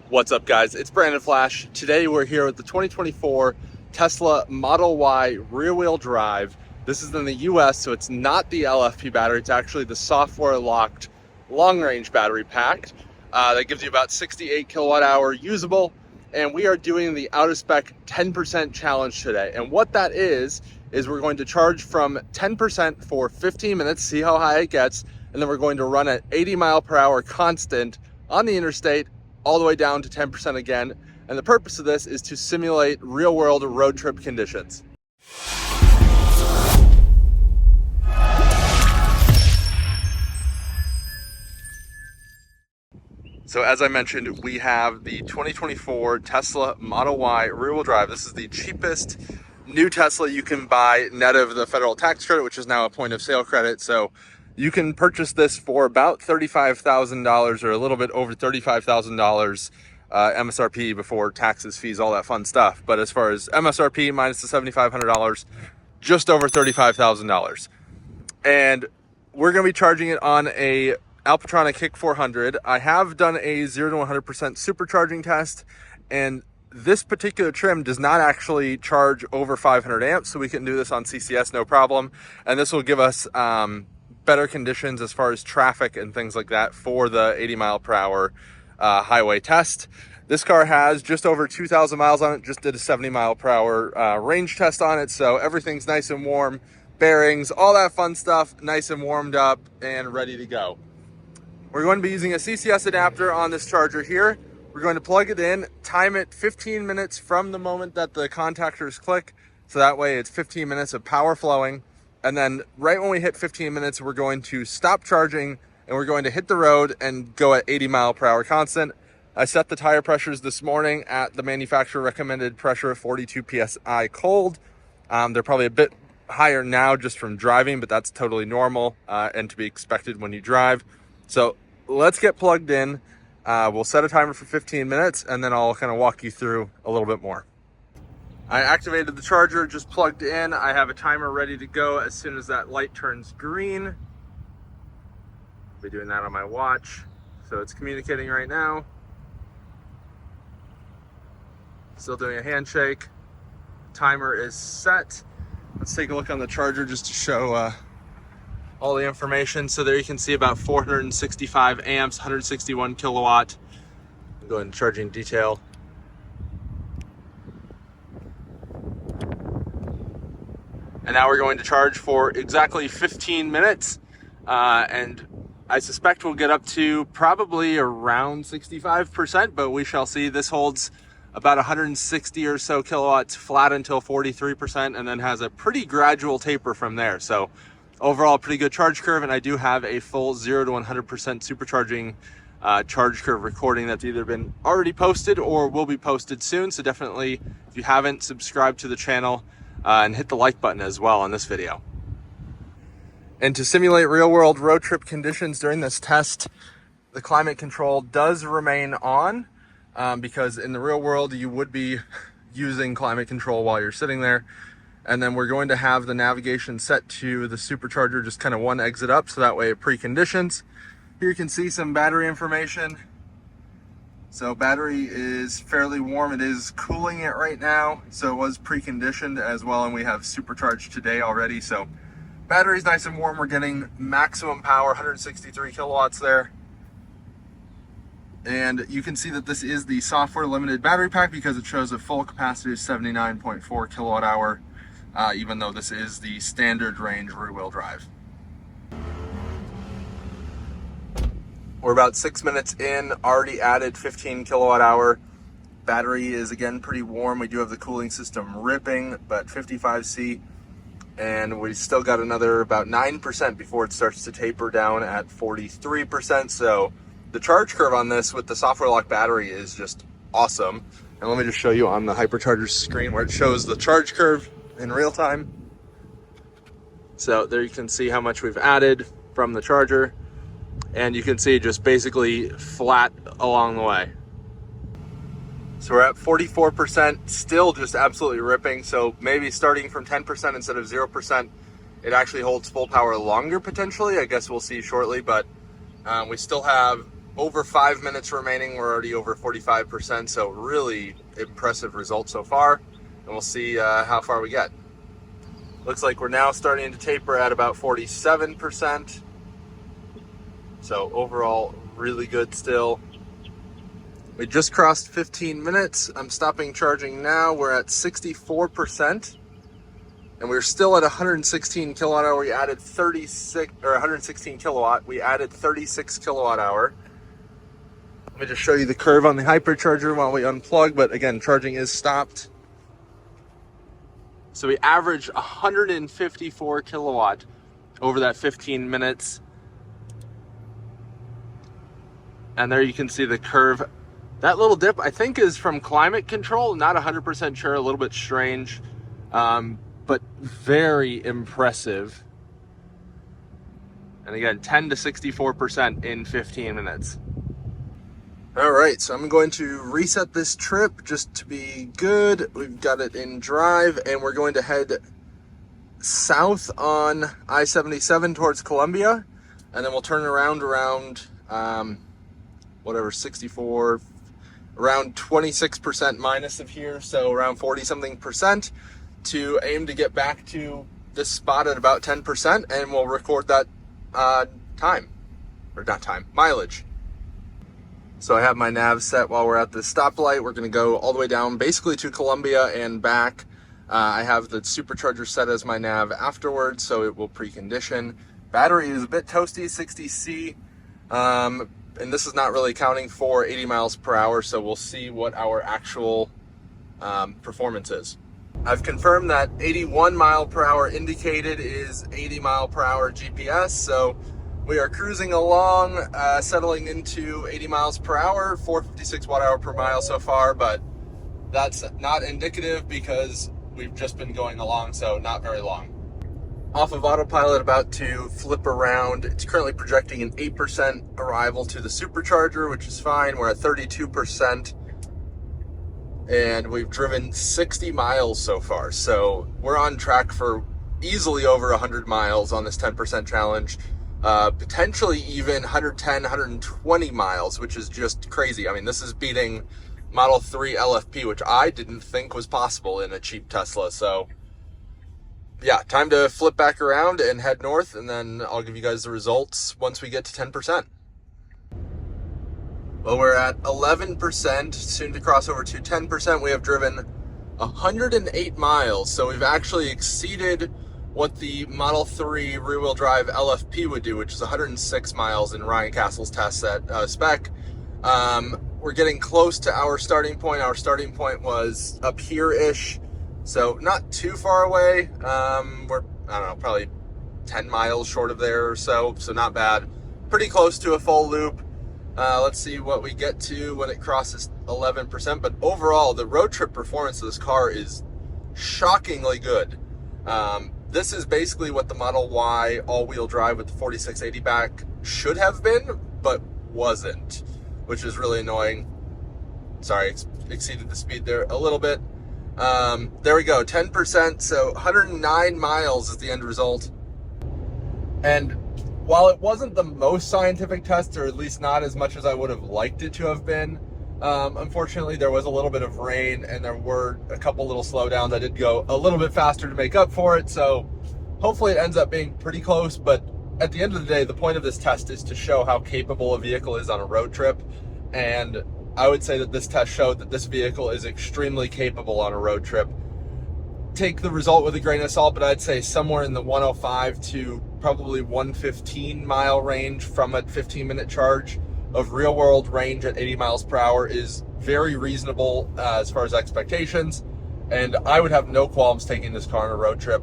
What's up, guys? It's Brandon Flash. Today we're here with the 2024 Tesla Model Y rear-wheel drive. This is in the US, so it's not the LFP battery. It's actually the software-locked long-range battery pack that gives you about 68 kilowatt-hour usable. And we are doing the out-of-spec 10% challenge today. And what that is we're going to charge from 10% for 15 minutes, see how high it gets, and then we're going to run at 80 mile per hour constant on the interstate all the way down to 10% again. And the purpose of this is to simulate real-world road trip conditions. So as I mentioned, we have the 2024 Tesla Model Y rear-wheel drive. This is the cheapest new Tesla you can buy net of the federal tax credit, which is now a point of sale credit. So you can purchase this for about $35,000 or a little bit over $35,000 MSRP before taxes, fees, all that fun stuff. But as far as MSRP minus the $7,500, just over $35,000. And we're going to be charging it on a Alpatronic Kick 400. I have done a 0 to 100% supercharging test, and this particular trim does not actually charge over 500 amps, so we can do this on CCS no problem. And this will give us better conditions as far as traffic and things like that for the 80 mile per hour highway test. This car has just over 2,000 miles on it, just did a 70 mile per hour range test on it, so everything's nice and warm, bearings, all that fun stuff, nice and warmed up and ready to go. We're going to be using a CCS adapter on this charger here. We're going to plug it in, time it 15 minutes from the moment that the contactors click, so that way it's 15 minutes of power flowing. And then right when we hit 15 minutes, we're going to stop charging and we're going to hit the road and go at 80 mile per hour constant. I set the tire pressures this morning at the manufacturer recommended pressure of 42 PSI cold. They're probably a bit higher now just from driving, but that's totally normal and to be expected when you drive. So let's get plugged in. We'll set a timer for 15 minutes and then I'll kind of walk you through a little bit more. I activated the charger, just plugged in. I have a timer ready to go as soon as that light turns green. I'll be doing that on my watch. So it's communicating right now. Still doing a handshake. Timer is set. Let's take a look on the charger just to show all the information. So there you can see about 465 amps, 161 kilowatt. I'll go into charging detail. And now we're going to charge for exactly 15 minutes. And I suspect we'll get up to probably around 65%, but we shall see. This holds about 160 or so kilowatts flat until 43%, and then has a pretty gradual taper from there. So overall, pretty good charge curve. And I do have a full 0 to 100% supercharging charge curve recording that's either been already posted or will be posted soon. So definitely, if you haven't, subscribed to the channel and hit the like button as well on this video. And to simulate real-world road trip conditions during this test, the climate control does remain on because in the real world you would be using climate control while you're sitting there. And then we're going to have the navigation set to the supercharger, just kind of one exit up, so that way it preconditions. Here you can see some battery information. So battery is fairly warm. It is cooling it right now, so it was preconditioned as well, and we have supercharged today already. So battery's nice and warm. We're getting maximum power, 163 kilowatts there. And you can see that this is the software limited battery pack because it shows a full capacity of 79.4 kilowatt hour, even though this is the standard range rear wheel drive. We're about 6 minutes in, already added 15 kilowatt hour. Battery is again pretty warm. We do have the cooling system ripping, but 55C. And we still got another about 9% before it starts to taper down at 43%. So the charge curve on this with the software locked battery is just awesome. And let me just show you on the hypercharger screen where it shows the charge curve in real time. So there you can see how much we've added from the charger. And you can see just basically flat along the way. So we're at 44%, still just absolutely ripping. So maybe starting from 10% instead of 0%, it actually holds full power longer potentially. I guess we'll see shortly, but we still have over 5 minutes remaining. We're already over 45%, so really impressive result so far, and we'll see how far we get. Looks like we're now starting to taper at about 47%, so overall really good still. We just crossed 15 minutes. I'm stopping charging now. We're at 64%, and we're still at 116 kilowatt hour. We added 116 kilowatt. We added 36 kilowatt hour. Let me just show you the curve on the hypercharger while we unplug, but again, charging is stopped. So we averaged 154 kilowatt over that 15 minutes. And there you can see the curve. That little dip, I think, is from climate control. Not 100% sure, a little bit strange, but very impressive. And again, 10 to 64% in 15 minutes. All right, so I'm going to reset this trip just to be good. We've got it in drive, and we're going to head south on I-77 towards Columbia, and then we'll turn around 64, around 26% minus of here, so around 40-something percent, to aim to get back to this spot at about 10%, and we'll record that mileage. So I have my nav set while we're at the stoplight. We're going to go all the way down basically to Columbia and back. I have the supercharger set as my nav afterwards, so it will precondition. Battery is a bit toasty, 60C, and this is not really counting for 80 miles per hour, so we'll see what our actual performance is. I've confirmed that 81 mile per hour indicated is 80 mile per hour GPS, so we are cruising along, settling into 80 miles per hour, 456 watt hour per mile so far, but that's not indicative because we've just been going along, so not very long. Off of autopilot, about to flip around. It's currently projecting an 8% arrival to the supercharger, which is fine. We're at 32%, and we've driven 60 miles so far. So we're on track for easily over 100 miles on this 10% challenge. Potentially even 110, 120 miles, which is just crazy. I mean, this is beating Model 3 LFP, which I didn't think was possible in a cheap Tesla. So yeah, time to flip back around and head north, and then I'll give you guys the results once we get to 10%. Well, we're at 11%, soon to cross over to 10%. We have driven 108 miles, so we've actually exceeded what the Model 3 rear-wheel drive LFP would do, which is 106 miles in Ryan Castle's test at Spec. We're getting close to our starting point. Our starting point was up here-ish, so not too far away. We're, I don't know, probably 10 miles short of there or so not bad. Pretty close to a full loop. Let's see what we get to when it crosses 11%, but overall, the road trip performance of this car is shockingly good. This is basically what the Model Y all-wheel drive with the 4680 back should have been, but wasn't, which is really annoying. Sorry, exceeded the speed there a little bit. There we go, 10%, so 109 miles is the end result. And while it wasn't the most scientific test, or at least not as much as I would have liked it to have been, unfortunately there was a little bit of rain and there were a couple little slowdowns. I did go a little bit faster to make up for it, so hopefully it ends up being pretty close. But at the end of the day, the point of this test is to show how capable a vehicle is on a road trip, and I would say that this test showed that this vehicle is extremely capable on a road trip. Take the result with a grain of salt, but I'd say somewhere in the 105 to probably 115 mile range from a 15-minute charge of real-world range at 80 miles per hour is very reasonable as far as expectations, and I would have no qualms taking this car on a road trip.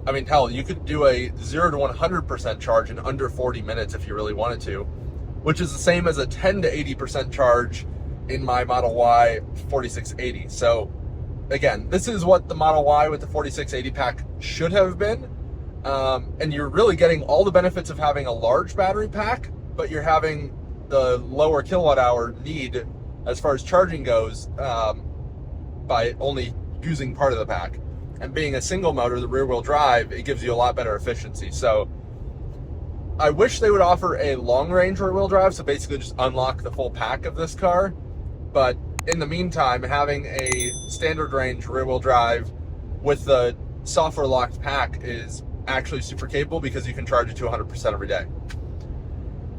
I mean, hell, you could do a 0 to 100% charge in under 40 minutes if you really wanted to, which is the same as a 10 to 80% charge in my Model Y 4680. So again, this is what the Model Y with the 4680 pack should have been, and you're really getting all the benefits of having a large battery pack, but you're having the lower kilowatt hour need as far as charging goes by only using part of the pack. And being a single motor, the rear wheel drive, it gives you a lot better efficiency. So I wish they would offer a long range rear wheel drive, so basically just unlock the full pack of this car. But in the meantime, having a standard range rear wheel drive with the software locked pack is actually super capable because you can charge it to 100% every day.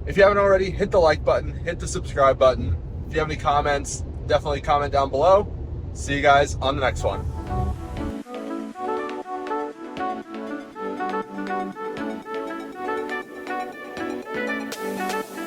If you haven't already, hit the like button, hit the subscribe button. If you have any comments, definitely comment down below. See you guys on the next one.